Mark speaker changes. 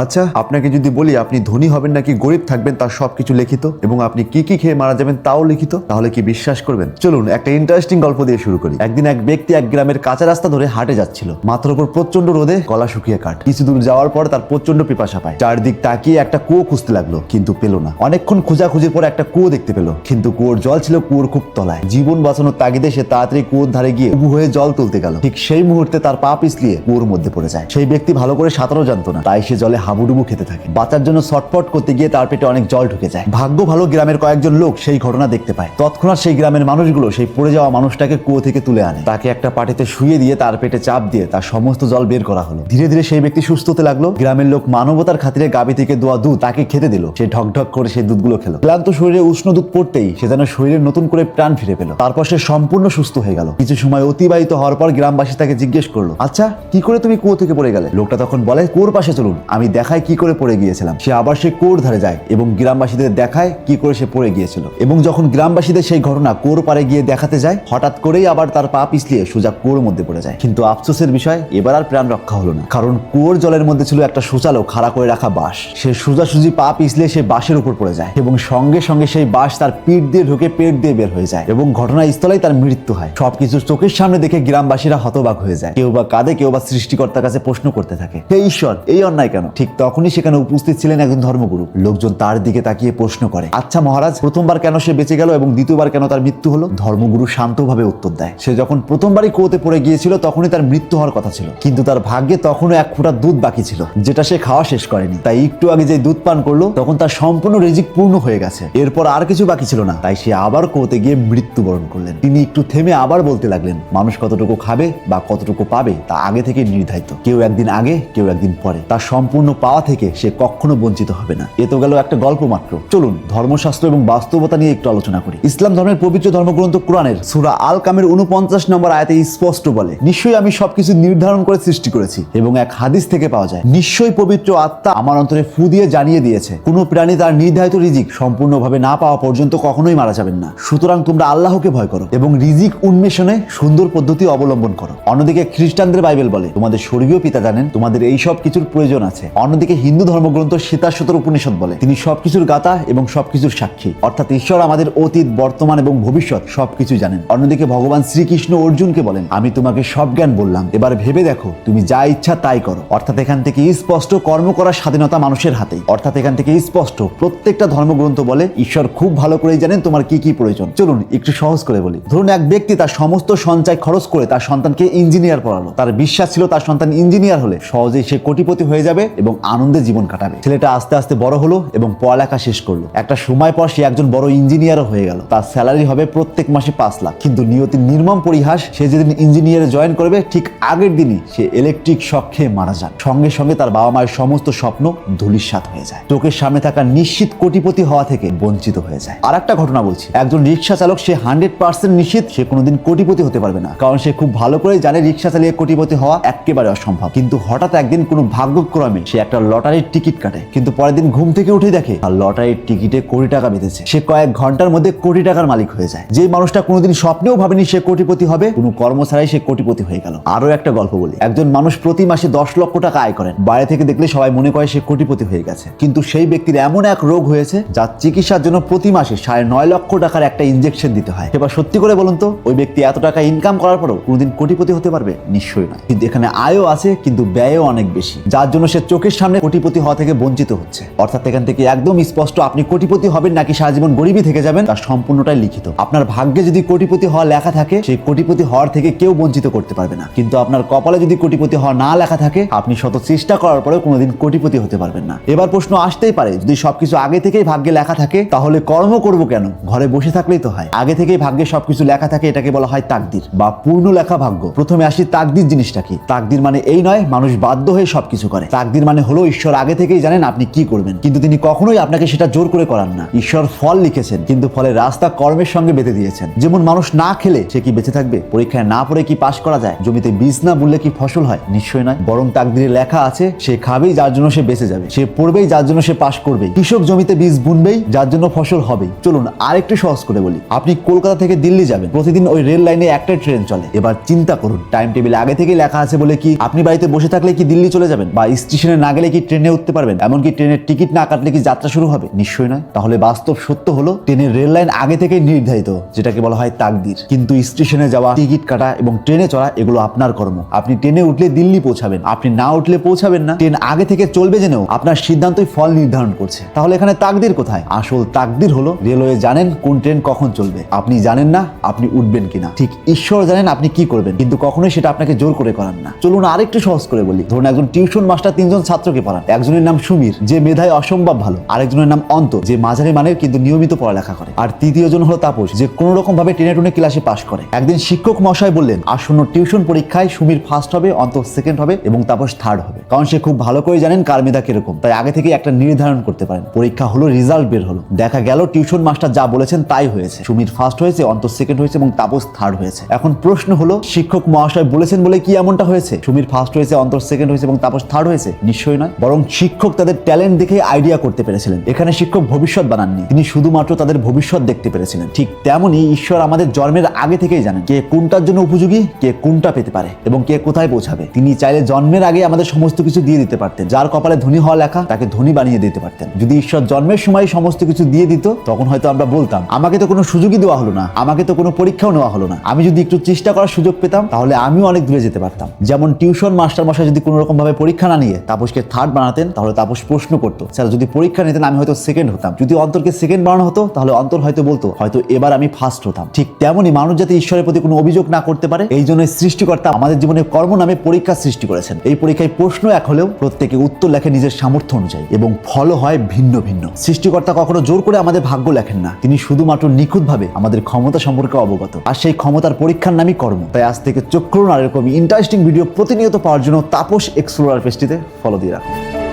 Speaker 1: আচ্ছা, আপনাকে যদি বলি আপনি ধনী হবেন নাকি গরিব থাকবেন তার সবকিছু লিখিত এবং আপনি কি কি খেয়ে মারা যাবেন তাও লিখিত, তাহলে কি বিশ্বাস করবেন? চলুন একটা ইন্টারেস্টিং গল্প দিয়ে শুরু করি। একদিন এক ব্যক্তি এক গ্রামের কাঁচা রাস্তা ধরে হাঁটে যাচ্ছিল। মাথার উপর প্রচন্ড রোদে গলা শুকিয়ে কাঠ। কিছু দূর যাওয়ার পর তার প্রচন্ড পিপাসা পায়। চারদিক তাকিয়ে একটা কুয়ো খুঁজতে লাগলো, কিন্তু পেল না। অনেকক্ষণ খোঁজাখুঁজির পর একটা কুয়ো দেখতে পেল, কিন্তু কুয়োর জল ছিল কুয়োর খুব তলায়। জীবন বাঁচানোর তাগিদে সে তাড়াতাড়ি কুয়োর ধারে গিয়ে উবু হয়ে জল তুলতে গেল। ঠিক সেই মুহূর্তে তার পা পিছলিয়ে কুয়োর মধ্যে পড়ে যায়। সেই ব্যক্তি ভালো করে সাঁতারও জানতো না, তাই সে জলে হাবুডুবু খেতে থাকে। বাঁচার জন্য ছটফট করতে গিয়ে তার পেটে অনেক জল ঢুকে যায়। ভাগ্য ভালো, গ্রামের কয়েকজন লোক সেই ঘটনা দেখতে পায়। তৎক্ষণাৎ সেই গ্রামের মানুষগুলো সেই পড়ে যাওয়া মানুষটাকে কুয়ো থেকে তুলে আনে। তাকে একটা পাটিতে শুয়ে দিয়ে তার পেটে চাপ দিয়ে তার সমস্ত জল বের করা হলো। ধীরে ধীরে সেই ব্যক্তি সুস্থ হতে লাগলো। গ্রামের লোক মানবতার খাতিরে গাভী থেকে দোয়া দুধ তাকে খেতে দিল। সে ঢকঢক করে সেই দুধগুলো খেলো। ক্লান্ত শরীরে উষ্ণ দুধ পড়তেই সে যেন শরীরে নতুন করে প্রাণ ফিরে পেল। তারপর সে সম্পূর্ণ সুস্থ হয়ে গেল। কিছু সময় অতিবাহিত হওয়ার পর গ্রামবাসী তাকে জিজ্ঞেস করলো, আচ্ছা কি করে তুমি কুয়ো থেকে পড়ে গেলে? লোকটা তখন বলে, কুয়োর পাশে চলুন, আমি দেখাই কি করে পড়ে গিয়েছিলাম। সে আবার সে কুয়োর ধারে যায় এবং গ্রামবাসীদের দেখায় কি করে সে পড়ে গিয়েছিল। এবং যখন গ্রামবাসীদের সেই ঘটনা কুয়োর পাড়ে গিয়ে দেখাতে যায়, হঠাৎ করেই আবার তার পা পিছলিয়ে সোজা কুয়োর মধ্যে পড়ে যায়। কিন্তু আফসোসের বিষয়, এবার আর প্রাণ রক্ষা হলো না, কারণ কুয়োর জলের মধ্যে ছিল একটা সুচালো খাড়া করে রাখা বাঁশ। সে সোজাসুজি পা পিছলিয়ে সে বাঁশের উপর পড়ে যায় এবং সঙ্গে সঙ্গে সেই বাঁশ তার পিঠ দিয়ে ঢুকে পেট দিয়ে বের হয়ে যায় এবং ঘটনাস্থলেই তার মৃত্যু হয়। সবকিছু চোখের সামনে দেখে গ্রামবাসীরা হতবাক হয়ে যায়। কেউ বা কাঁদে, কেউ বা সৃষ্টিকর্তার কাছে প্রশ্ন করতে থাকে, হে ঈশ্বর, এই অন্যায় কেন? ঠিক তখনই সেখানে উপস্থিত ছিলেন একজন ধর্মগুরু। লোকজন তার দিকে তাকিয়ে প্রশ্ন করে, আচ্ছা মহারাজ, প্রথমবার কেন সে বেঁচে গেল এবং দ্বিতীয়বার কেন তার মৃত্যু হলো? ধর্মগুরু শান্তভাবে উত্তর দেয়, সে যখন প্রথমবারই কুয়োতে পড়ে গিয়েছিল তখনই তার মৃত্যু হওয়ার কথা ছিল, কিন্তু তার ভাগ্যে তখনও এক ফোঁটা দুধ বাকি ছিল, যেটা সে খাওয়া শেষ করেনি। তাই একটু আগে যে দুধ পান করলো তখন তার সম্পূর্ণ রিজিক পূর্ণ হয়ে গেছে। এরপর আর কিছু বাকি ছিল না, তাই সে আবার কুয়োতে গিয়ে মৃত্যুবরণ করলেন। তিনি একটু থেমে আবার বলতে লাগলেন, মানুষ কতটুকু খাবে বা কতটুকু পাবে তা আগে থেকে নির্ধারিত। কেউ একদিন আগে, কেউ একদিন পরে। তার সম্পূর্ণ পাওয়া থেকে সে কখনো বঞ্চিত হবে না। এ তো গেল একটা গল্প মাত্র। চলুন ধর্মশাস্ত্র এবং বাস্তবতা নিয়ে একটু আলোচনা করি। ইসলাম ধর্মের পবিত্র ধর্মগ্রন্থ কোরআনের সূরা আল কামের 49 নম্বর আয়াতে স্পষ্ট বলে, নিশ্চয়ই আমি সবকিছু নির্ধারণ করে সৃষ্টি করেছি। এবং এক হাদিস থেকে পাওয়া যায়, নিশ্চয়ই পবিত্র আত্মা আমার অন্তরে ফু দিয়ে জানিয়ে দিয়েছে, কোনো প্রাণী তার নির্ধারিত রিজিক সম্পূর্ণভাবে না পাওয়া পর্যন্ত কখনোই মারা যাবেন না। সুতরাং তোমরা আল্লাহকে ভয় করো এবং রিজিক উন্মেষণে সুন্দর পদ্ধতি অবলম্বন করো। অন্যদিকে খ্রিস্টানদের বাইবেল বলে, তোমাদের স্বর্গীয় পিতা জানেন তোমাদের এই সব কিছুর প্রয়োজন আছে। অন্যদিকে হিন্দু ধর্মগ্রন্থ শ্বেতাশ্বতর উপনিষদ বলে, তিনি সবকিছুর গাতা এবং সবকিছুর সাক্ষী, অর্থাৎ ঈশ্বর আমাদের অতীত, বর্তমান এবং ভবিষ্যৎ সবকিছু জানেন। অন্যদিকে ভগবান শ্রীকৃষ্ণ অর্জুনকে বলেন, আমি তোমাকে সব জ্ঞান বললাম, এবার ভেবে দেখো তুমি যা ইচ্ছা তাই করো। অর্থাৎ এখান থেকে স্পষ্ট কর্ম করার স্বাধীনতা মানুষের হাতেই। অর্থাৎ এখান থেকে স্পষ্ট প্রত্যেকটা ধর্মগ্রন্থ বলে ঈশ্বর খুব ভালো করেই জানেন তোমার কি কি প্রয়োজন। চলুন একটু সহজ করে বলি। ধরুন এক ব্যক্তি তার সমস্ত সঞ্চয় খরচ করে তার সন্তানকে ইঞ্জিনিয়ার পড়ালো। তার বিশ্বাস ছিল তার সন্তান ইঞ্জিনিয়ার হলে সহজেই সে কোটিপতি হয়ে যাবে এবং আনন্দে জীবন কাটাবে। ছেলেটা আস্তে আস্তে বড় হলো এবং পড়ালেখা শেষ করলো। একটা সময় পর সে একজন বড় ইঞ্জিনিয়ারও হয়ে গেল। তার স্যালারি হবে প্রত্যেক মাসে 5 লাখ। কিন্তু নিয়তির নির্মম পরিহাস, সে যেদিন ইঞ্জিনিয়ারে জয়েন করবে ঠিক আগের দিনই সে ইলেকট্রিক শক খেয়ে মারা যান। সঙ্গে সঙ্গে তার বাবা মায়ের সমস্ত স্বপ্ন ধূলিসাৎ হয়ে যায়। চোখের সামনে থাকা নিশ্চিত কোটিপতি হওয়া থেকে বঞ্চিত হয়ে যায়। আর একটা ঘটনা বলছি, একজন রিক্সা চালক, সে 100% নিশ্চিত সে কোনোদিন কোটিপতি হতে পারবে না, কারণ সে খুব ভালো করে জানে রিক্সা চালিয়ে কোটিপতি হওয়া একেবারে অসম্ভব। কিন্তু হঠাৎ একদিন কোনো ভাগ্যক্রমে সে একটা লটারির টিকিট কাটে, কিন্তু পরের দিন ঘুম থেকে উঠে দেখে আর লটারির টিকিটে কোটি টাকা বেঁধেছে। সে কয়েক ঘন্টার মধ্যে কোটি টাকার মালিক হয়ে যায়। যে মানুষটা কোনোদিন স্বপ্নেও ভাবেনি সে কোটিপতি হবে, কোনো কর্ম ছাড়াই সে কোটিপতি হয়ে গেল। আরো একটা গল্প বলি, একজন মানুষ প্রতি মাসে 10 লক্ষ টাকা আয় করেন। বাইরে থেকে দেখলে সবাই মনে করে সে কোটিপতি হয়ে গেছে, কিন্তু সেই ব্যক্তির এমন এক রোগ হয়েছে যার চিকিৎসার জন্য প্রতি মাসে 9.5 লক্ষ টাকার একটা ইনজেকশন দিতে হয়। এবার সত্যি করে বলুন তো, ওই ব্যক্তি এত টাকা ইনকাম করার পরও কোনোদিন কোটিপতি হতে পারবে? নিশ্চয়ই নয়। কিন্তু এখানে আয়ও আছে কিন্তু ব্যয়ও অনেক বেশি, যার জন্য সে চোখের সামনে কোটিপতি হওয়া থেকে বঞ্চিত হচ্ছে। অর্থাৎ এখান থেকে একদম স্পষ্ট আপনি কোটিপতি হবেন নাকি সারা জীবন গরিবই থেকে যাবেন তার সম্পূর্ণটাই লিখিত। আপনার ভাগ্যে যদি কোটিপতি হওয়া লেখা থাকে, সেই কোটিপতি হওয়ার থেকে কেউ বঞ্চিত করতে পারবে না। কিন্তু আপনার কপালে যদি কোটিপতি হওয়া না লেখা থাকে, আপনি শত চেষ্টা করার পরেও কোনোদিন কোটিপতি হতে পারবেন না। এবার প্রশ্ন আসতেই পারে, যদি সবকিছু আগে থেকেই ভাগ্যে লেখা থাকে তাহলে কর্ম করব কেন? ঘরে বসে থাকলেই তো হয়। আগে থেকেই ভাগ্যে সবকিছু লেখা থাকে, এটাকে বলা হয় তাকদির বা পূর্ণ লেখা ভাগ্য। প্রথমে আসি তাকদির জিনিসটা কি। তাকদির মানে এই নয় মানুষ বাধ্য হয়ে সবকিছু করে। তাকদির মানে হলো ঈশ্বর আগে থেকেই জানেন আপনি কি করবেন, কিন্তু তিনি কখনোই আপনাকে সেটা জোর করে করান না। ঈশ্বর ফল লিখেছেন, কিন্তু ফলের রাস্তা কর্মের সঙ্গে বেঁধে দিয়েছেন। যেমন মানুষ না খেলে সে কি বেঁচে থাকবে? পরীক্ষায় না পড়ে কি পাশ করা যায়? জমিতে বীজ না বুনলে কি ফসল হয়? নিশ্চয়ই নয়। বরং তাকদিরে লেখা আছে সে খাবেই যার জন্য সে বেঁচে যাবে, সে পড়বেই যার জন্য সে পাশ করবেই, কৃষক জমিতে বীজ বুনবেই যার জন্য ফসল হবেই। চলুন আরেকটু সহজ করে বলি, আপনি কলকাতা থেকে দিল্লি যাবেন, প্রতিদিন ওই রেল লাইনে একটাই ট্রেন চলে। এবার চিন্তা করুন, টাইম টেবিল আগে থেকেই লেখা আছে বলে কি আপনি বাড়িতে বসে থাকলে কি দিল্লি চলে যাবেন বা স্টেশনে না গেলে কি ট্রেনে উঠতে পারবেন? এমনকি ট্রেনের টিকিট না কাটলে কি যাত্রা শুরু হবে? নিশ্চয়ই নয়। তাহলে বাস্তব সত্য হলো ট্রেনের রেল লাইন আগে থেকেই নির্ধারিত, যেটাকে বলা হয় তাকদির। কিন্তু স্টেশনে যাওয়া, টিকিট কাটা এবং ট্রেনে চড়া এগুলো আপনার কর্ম। আপনি ট্রেনে উঠলে দিল্লি পৌঁছাবেন, আপনি না উঠলে পৌঁছাবেন না। ট্রেন আগে থেকে চলবে জেনেও আপনার সিদ্ধান্তই ফল নির্ধারণ করছে। তাহলে এখানে তাকদির কোথায়? আসল তাকদির হলো রেলওয়ে জানেন কোন ট্রেন কখন চলবে, আপনি জানেন না আপনি উঠবেন কিনা। ঠিক ঈশ্বর জানেন আপনি কি করবেন, কিন্তু কখনোই সেটা আপনাকে জোর করে করান না। চলুন আরেকটু সহজ করে বলি। ধরুন একজন টিউশন মাস্টার 3 জন ছাত্রকে পড়ান। একজনের নাম সুমির, যে মেধায় অসম্ভব ভালো। আরেকজনের নাম অন্তর, যে মাঝারি মানের কিন্তু নিয়মিত পড়ালেখা করে। আর তৃতীয় জন হলো তাপস, যে কোনো রকম ভাবে টেনে টুনে ক্লাসে পাশ করে। একদিন শিক্ষক মহাশয় বললেন, আসন্ন টিউশন পরীক্ষায় সুমির ফার্স্ট হবে, অন্তর সেকেন্ড হবে এবং তাপস থার্ড হবে। কারণ সে খুব ভালো করে জানেন কার মেধা কিরকম, তাই আগে থেকে একটা নির্ধারণ করতে পারেন। পরীক্ষা হলো, রেজাল্ট বের হলো, দেখা গেল টিউশন মাস্টার যা বলেছেন তাই হয়েছে। সুমির ফার্স্ট হয়েছে, অন্তর সেকেন্ড হয়েছে এবং তাপস থার্ড হয়েছে। এখন প্রশ্ন হলো, শিক্ষক মহাশয় বলেছেন বলে কি এমনটা হয়েছে? সুমির ফার্স্ট হয়েছে, অন্তর সেকেন্ড হয়েছে এবং তাপস থার্ড হয়েছে? নিশ্চয়ই নয়। বরং শিক্ষক তাদের ট্যালেন্ট দেখে আইডিয়া করতে পেরেছিলেন। এখানে শিক্ষক ভবিষ্যৎ বানাননি, তিনি শুধুমাত্র তাদের ভবিষ্যৎ দেখতে পেরেছিলেন। ঠিক তেমনি ঈশ্বর আমাদের জন্মের আগে থেকেই জানেন কে কোনটার জন্য উপযোগী, কে কোনটা পেতে পারে এবং কে কোথায় পৌঁছাবে। তিনি চাইলে জন্মের আগে আমাদের সমস্ত কিছু দিয়ে দিতে পারতেন। যার কপালে ধনী হওয়া লেখা, তাকে ধনী বানিয়ে দিতে পারতেন। যদি ঈশ্বর জন্মের সময় সমস্ত কিছু দিয়ে দিত, তখন হয়তো আমরা বলতাম, আমাকে তো কোনো সুযোগই দেওয়া হলো না, আমাকে তো কোনো পরীক্ষাও নেওয়া হলো না। আমি যদি একটু চেষ্টা করার সুযোগ পেতাম, তাহলে আমিও অনেক দূরে যেতে পারতাম। যেমন টিউশন মাস্টার মশাই যদি কোনো রকম ভাবে পরীক্ষা না নিয়ে তাপসকে থার্ড বানাতেন, তাহলে তাপস প্রশ্ন করতো, স্যার যদি পরীক্ষা নিতেন আমি হয়তো সেকেন্ড হতাম। যদি অন্তরকে সেকেন্ড বানানো হতো, তাহলে অন্তর হয়তো বলতো, হয়তো এবার আমি ফার্স্ট হতাম। ঠিক তেমনই মানুষ যাতে ঈশ্বরের প্রতি কোনো অভিযোগ না করতে পারে, এই জন্য সৃষ্টিকর্তা আমাদের জীবনে কর্ম নামে পরীক্ষা সৃষ্টি করেছেন। এই পরীক্ষায় প্রশ্ন এক হলেও প্রত্যেকে উত্তর লেখে নিজের সামর্থ্য অনুযায়ী এবং ফলও হয় ভিন্ন ভিন্ন। সৃষ্টিকর্তা কখনো জোর করে আমাদের ভাগ্য লেখেন না, তিনি শুধুমাত্র নিখুঁতভাবে আমাদের ক্ষমতা সম্পর্কে অবগত। আর সেই ক্ষমতার পরীক্ষার নামই কর্ম। তাই আজ থেকে চোখ খুলুন আর এরকম ইন্টারেস্টিং ভিডিও প্রতিনিয়ত পাওয়ার জন্য তাপস এক্সপ্লোরার পেজটিতে ফলো দিয়ে রাখুন।